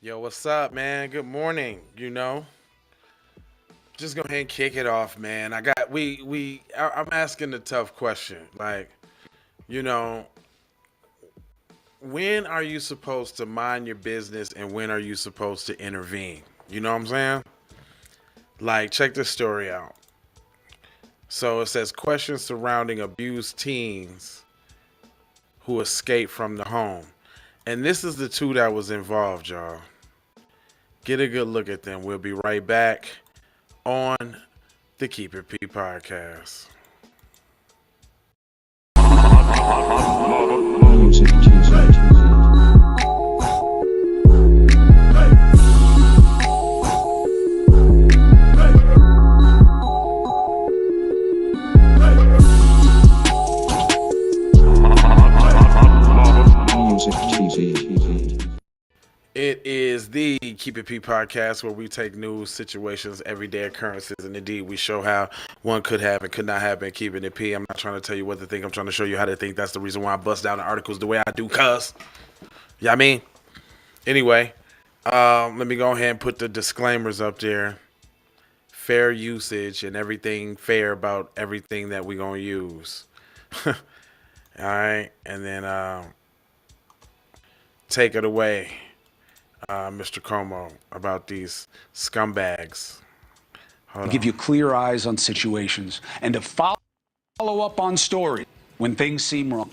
Yo, what's up, man? Good morning. Just go ahead and kick it off, man. I'm asking the tough question. You know, when are you supposed to mind your business and when are you supposed to intervene? You know what I'm saying? Check this story out. So it says questions surrounding abused teens who escaped from the home. And this is the two that was involved, y'all. Get a good look at them. We'll be right back on the Keep It P podcast. It is the Keep It P podcast where we take news, situations, everyday occurrences, and indeed we show how one could have and could not have been keeping it P. I'm not trying to tell you what to think. I'm trying to show you how to think. That's the reason why I bust down the articles the way I do, cuz. Yeah, I mean? Anyway, let me go ahead and put the disclaimers up there. Fair usage and everything fair about everything that we're going to use. All right? And then take it away. Mr. Como, about these scumbags. Give you clear eyes on situations and to follow up on stories when things seem wrong.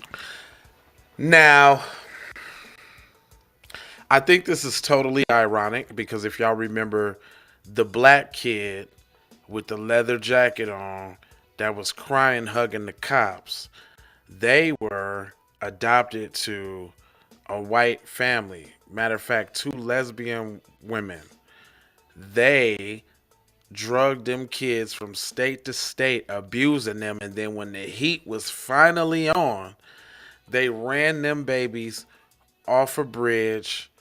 Now, I think this is totally ironic because if y'all remember the black kid with the leather jacket on that was crying, hugging the cops, they were adopted to a white family. Matter of fact, two lesbian women. They drugged them kids from state to state, abusing them. And then when the heat was finally on, they ran them babies off a bridge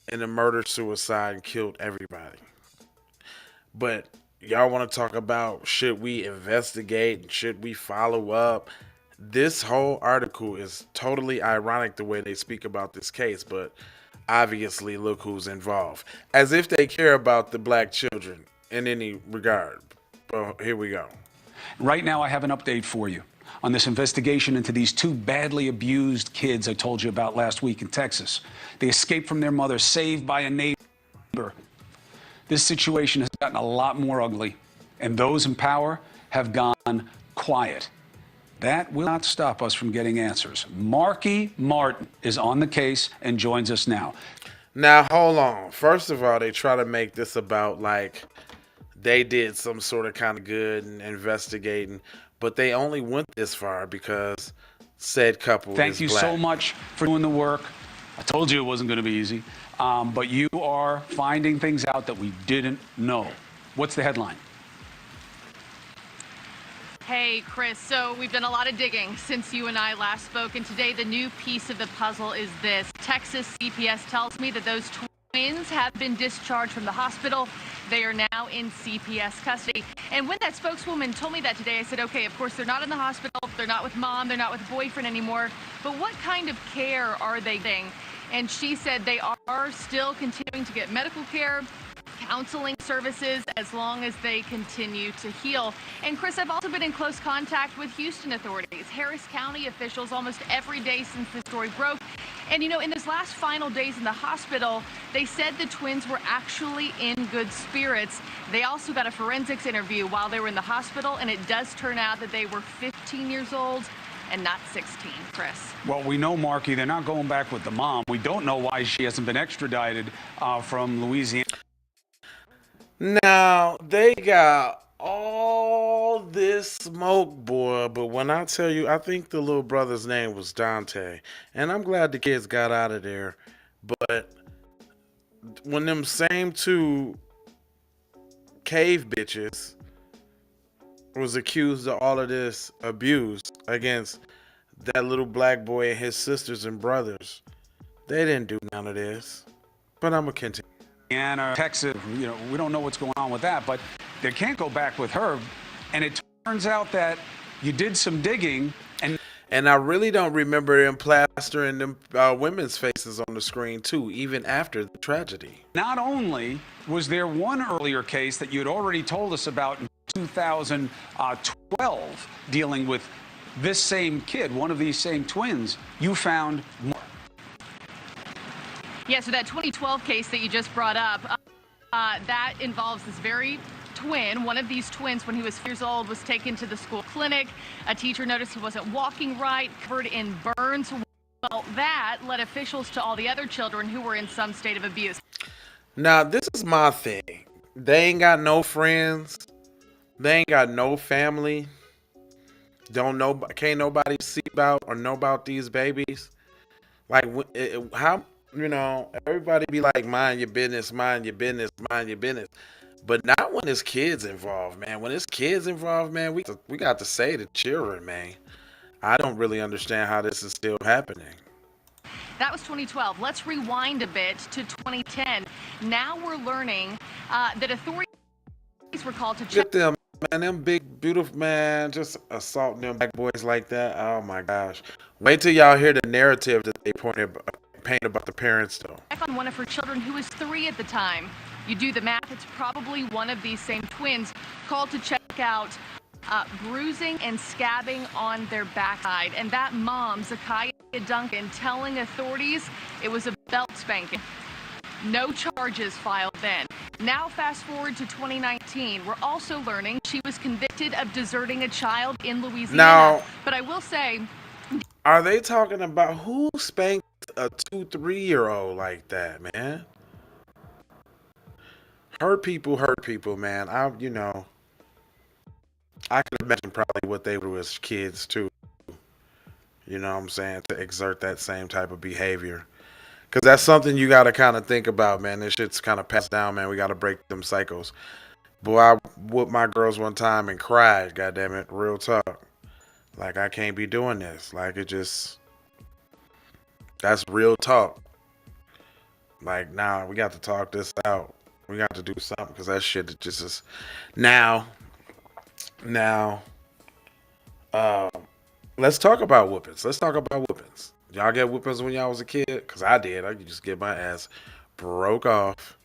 in a murder-suicide and killed everybody. But y'all want to talk about should we investigate and should we follow up? This whole article is totally ironic the way they speak about this case, but obviously look who's involved. As if they care about the black children in any regard. Well, here we go. Right now, I have an update for you on this investigation into these two badly abused kids I told you about last week in Texas. They escaped from their mother, saved by a neighbor. This situation has gotten a lot more ugly, and those in power have gone quiet. That will not stop us from getting answers. Marky Martin is on the case and joins us now. Now, hold on. First of all, they try to make this about they did some sort of kind of good and investigating, but they only went this far because said couple Thank you black. so much for doing the work. I told you it wasn't going to be easy, but you are finding things out that we didn't know. What's the headline? Hey, Chris. So we've done a lot of digging since you and I last spoke, and today the new piece of the puzzle is this. Texas CPS tells me that those twins have been discharged from the hospital. They are now in CPS custody. And when that spokeswoman told me that today, I said, okay, of course, they're not in the hospital. They're not with mom. They're not with boyfriend anymore. But what kind of care are they getting? And she said they are still continuing to get medical care, counseling services, as long as they continue to heal. And Chris, I've also been in close contact with Houston authorities, Harris County officials almost every day since the story broke. And in those last final days in the hospital, they said the twins were actually in good spirits. They also got a forensics interview while they were in the hospital, and it does turn out that they were 15 years old and not 16, Chris. Well, we know, Marky, they're not going back with the mom. We don't know why she hasn't been extradited from Louisiana. Now, they got all this smoke, boy, but when I tell you, I think the little brother's name was Dante, and I'm glad the kids got out of there, but when them same two cave bitches was accused of all of this abuse against that little black boy and his sisters and brothers, they didn't do none of this, but I'm gonna continue. Texas, we don't know what's going on with that, but they can't go back with her. And it turns out that you did some digging and And I really don't remember them plastering them women's faces on the screen too, even after the tragedy. Not only was there one earlier case that you had already told us about in 2012 dealing with this same kid, one of these same twins, you found more. Yeah, so that 2012 case that you just brought up, that involves this very twin. One of these twins, when he was 4 years old, was taken to the school clinic. A teacher noticed he wasn't walking right, covered in burns. Well, that led officials to all the other children who were in some state of abuse. Now, this is my thing. They ain't got no friends. They ain't got no family. Can't nobody see about or know about these babies. Like, how, everybody be like, mind your business, mind your business, mind your business. But not when it's kids involved, man. When it's kids involved, man, we got to say to children, man. I don't really understand how this is still happening. That was 2012. Let's rewind a bit to 2010. Now we're learning that authorities were called to check. Get them, man, them big, beautiful, man, just assaulting them black boys like that. Oh my gosh. Wait till y'all hear the narrative that they paint about the parents, though. On one of her children who was 3 at the time. You do the math, it's probably one of these same twins called to check out bruising and scabbing on their backside. And that mom, Zakiya Duncan, telling authorities it was a belt spanking. No charges filed then. Now fast forward to 2019. We're also learning she was convicted of deserting a child in Louisiana. Now, but I will say, are they talking about who spanked a 2-3-year-old like that, man? Hurt people, man. I could imagine probably what they were as kids too. You know what I'm saying? To exert that same type of behavior. Because that's something you got to kind of think about, man. This shit's kind of passed down, man. We got to break them cycles. Boy, I whooped my girls one time and cried, goddammit. Real talk. Like, I can't be doing this. Like, that's real talk. Like, nah, we got to talk this out. We got to do something because that shit just is. Now, let's talk about whoopings. Y'all get whoopings when y'all was a kid? Because I did. I could just get my ass broke off.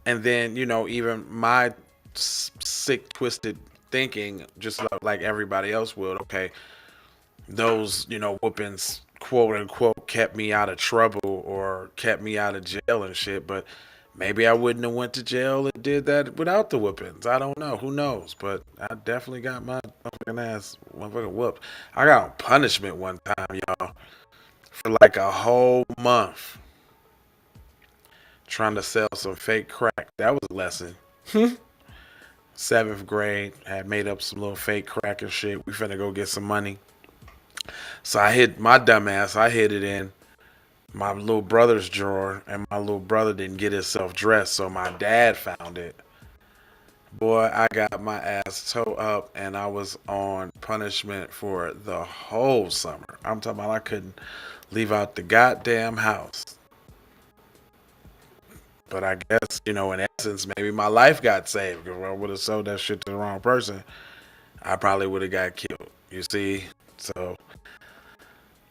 And then, even my sick, twisted thinking, just like everybody else would, okay, those, whoopings, quote unquote, kept me out of trouble or kept me out of jail and shit. But maybe I wouldn't have went to jail and did that without the whoopings. I don't know. Who knows? But I definitely got my fucking ass whooped. I got on punishment one time, y'all, for like a whole month trying to sell some fake crack. That was a lesson. 7th grade, had made up some little fake crack and shit. We finna go get some money. So I hid my dumb ass. I hid it in my little brother's drawer, and my little brother didn't get himself dressed, so my dad found it. Boy, I got my ass towed up, and I was on punishment for the whole summer. I'm talking about I couldn't leave out the goddamn house. But I guess, in essence, maybe my life got saved. Because if I would have sold that shit to the wrong person, I probably would have got killed. You see? So,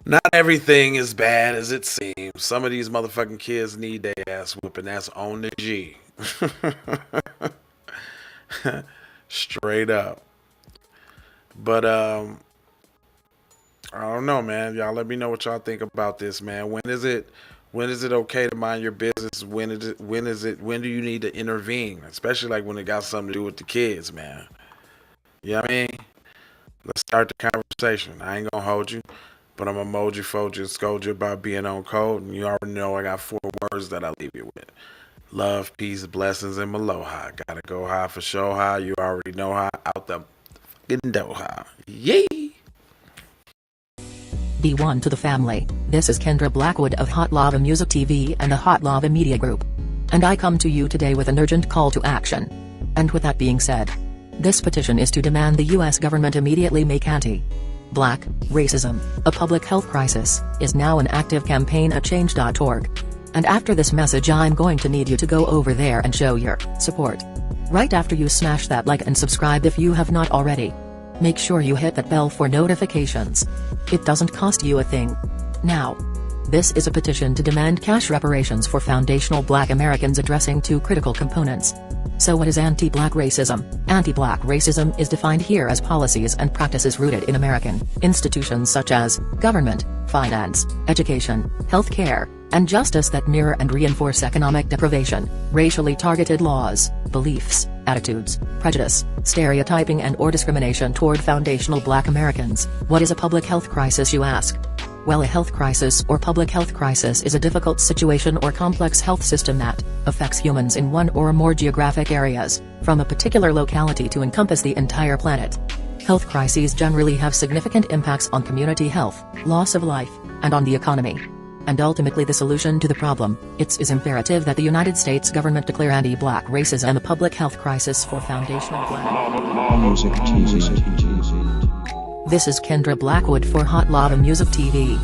not everything is bad as it seems. Some of these motherfucking kids need their ass whooping. That's on the G. Straight up. But, I don't know, man. Y'all let me know what y'all think about this, man. When is it okay to mind your business? When do you need to intervene? Especially like when it got something to do with the kids, man. You know what I mean? Let's start the conversation. I ain't gonna hold you, but I'm gonna mold you, fold you, scold you about being on code. And you already know I got 4 words that I leave you with. Love, peace, blessings, and aloha. Gotta go high for sure high. You already know how. Out the fucking door high. Yay! Be one to the family. This is Kendra Blackwood of Hot Lava Music TV and the Hot Lava Media Group. And I come to you today with an urgent call to action. And with that being said, this petition is to demand the U.S. government immediately make anti-black racism a public health crisis is now an active campaign at change.org. And after this message, I'm going to need you to go over there and show your support. Right after you smash that like and subscribe if you have not already. Make sure you hit that bell for notifications. It doesn't cost you a thing. Now, this is a petition to demand cash reparations for foundational Black Americans addressing two critical components. So what is anti-Black racism? Anti-Black racism is defined here as policies and practices rooted in American institutions such as government, finance, education, healthcare, and justice that mirror and reinforce economic deprivation, racially targeted laws, beliefs, attitudes, prejudice, stereotyping and/or discrimination toward foundational Black Americans. What is a public health crisis, you ask? Well, a health crisis or public health crisis is a difficult situation or complex health system that affects humans in one or more geographic areas, from a particular locality to encompass the entire planet. Health crises generally have significant impacts on community health, loss of life, and on the economy. And ultimately the solution to the problem, it is imperative that the United States government declare anti-Black racism a public health crisis for foundational Black. Music TV. This is Kendra Blackwood for Hot Lava Music TV.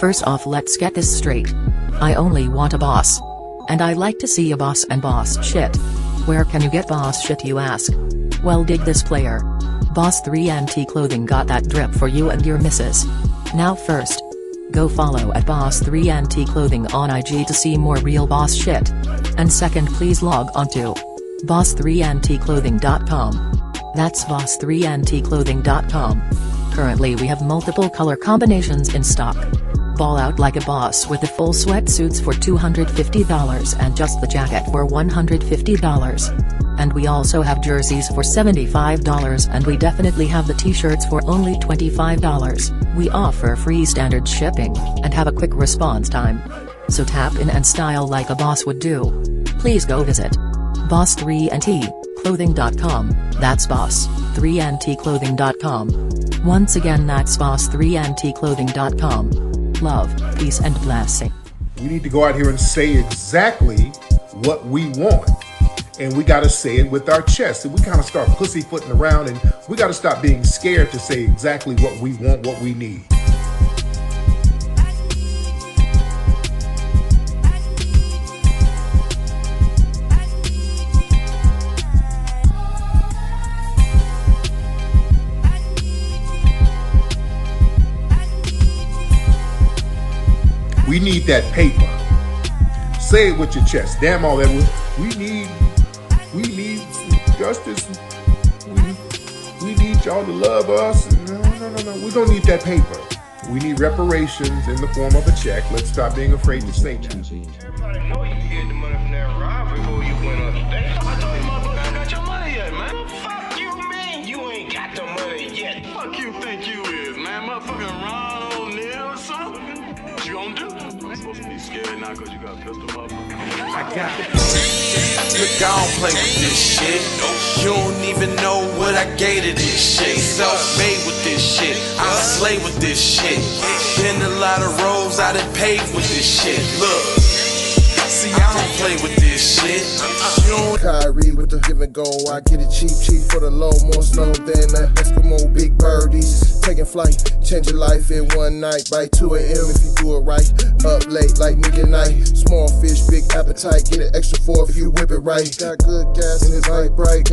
First off, let's get this straight. I only want a boss. And I like to see a boss and boss shit. Where can you get boss shit, you ask? Well, dig this player. Boss 3 Anti Clothing got that drip for you and your missus. Now first, go follow at Boss 3 Anti Clothing on IG to see more real boss shit. And second, please log on to boss3anticlothing.com. That's boss3anticlothing.com. Currently we have multiple color combinations in stock. Ball out like a boss with the full sweatsuits for $250 and just the jacket for $150. And we also have jerseys for $75, and we definitely have the t-shirts for only $25. We offer free standard shipping, and have a quick response time. So tap in and style like a boss would do. Please go visit boss3anticlothing.com, that's boss3anticlothing.com. Once again, that's boss3anticlothing.com. Love, peace and blessing. We need to go out here and say exactly what we want. And we got to say it with our chest. And we kind of start pussyfooting around, and we got to stop being scared to say exactly what we want, what we need. We need that paper. Say it with your chest. Damn all that. We need justice. We need y'all to love us. No. We don't need that paper. We need reparations in the form of a check. Let's stop being afraid to say that. Everybody know you hid the money from that robbery before you went on the day. I know you motherfucker ain't got your money yet, man. Fuck you, man. You ain't got the money yet. Fuck you think you is, man. Motherfucking Ron O'Neal or something. What you gonna do? I'm supposed to be scared now because you got a pistol, motherfucker. I got it. Look, I don't play with this shit. You don't even know what I gave to this shit. Self-made with this shit. I'm a slave with this shit. Been a lot of roads I done paved with this shit. Look, see, I don't play with this shit. Kyrie with the give and go. I get it cheap for the low. More snow than the Eskimo big birdies. Taking flight, change your life in one night. By 2 a.m. if you do it right. Up late like nigga night. Small fish, big appetite. Get an extra 4 if you whip it right. Got good gas and it's light bright.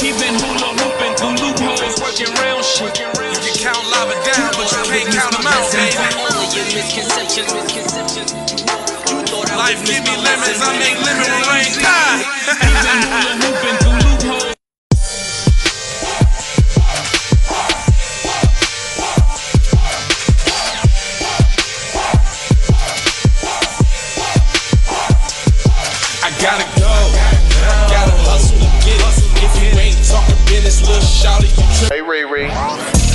He been hula hooping through loopholes, working real shit. You can count lava down, but you can't count them out, baby. Life give me lemons, I make lemon rain die. I gotta go, gotta hustle to get it. If you ain't talking business, little shawty, you trip. Hey, Ray.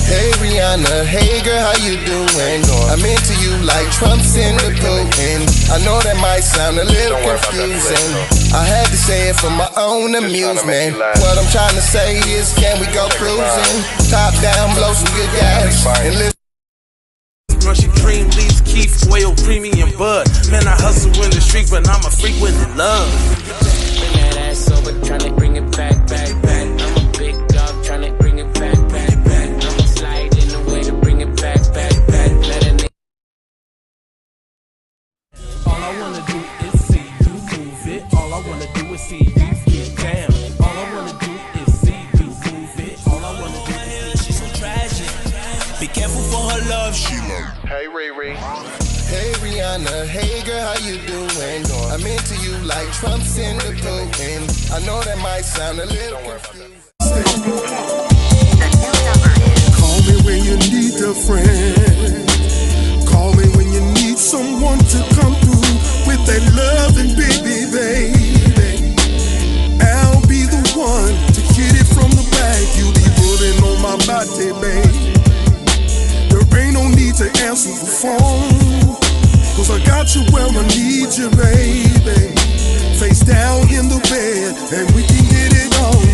Hey Rihanna, hey girl, how you doing? I'm into you like Trump's in the pool. And I know that might sound a little confusing. I had to say it for my own amusement. What I'm trying to say is, can we go cruising? Top down, blow some good gas, and listen. Russian cream, leaves, Keith, oil, premium bud. Man, I hustle in the street, but I'm a freak with the love. Bring that ass over, tryna bring it back. I'm a big dog, tryna bring it back. I'ma slide in the way to bring it back. Let a nigga. All I wanna do is see you move it. All I wanna do is see you get down. All I wanna do is see you move it. All I wanna do is Hey Riri. Hey Rihanna, hey girl, how you doing? I'm into you like Trump's in the pudding. I know that might sound a little confusing. Call me when you need a friend. Call me when you need someone to come through with that loving baby, baby. I'll be the one to get it from the back. You be pulling on my body, baby. There ain't no need to answer the phone, 'cause I got you where I need you, baby. Face down in the bed, and we can get it on.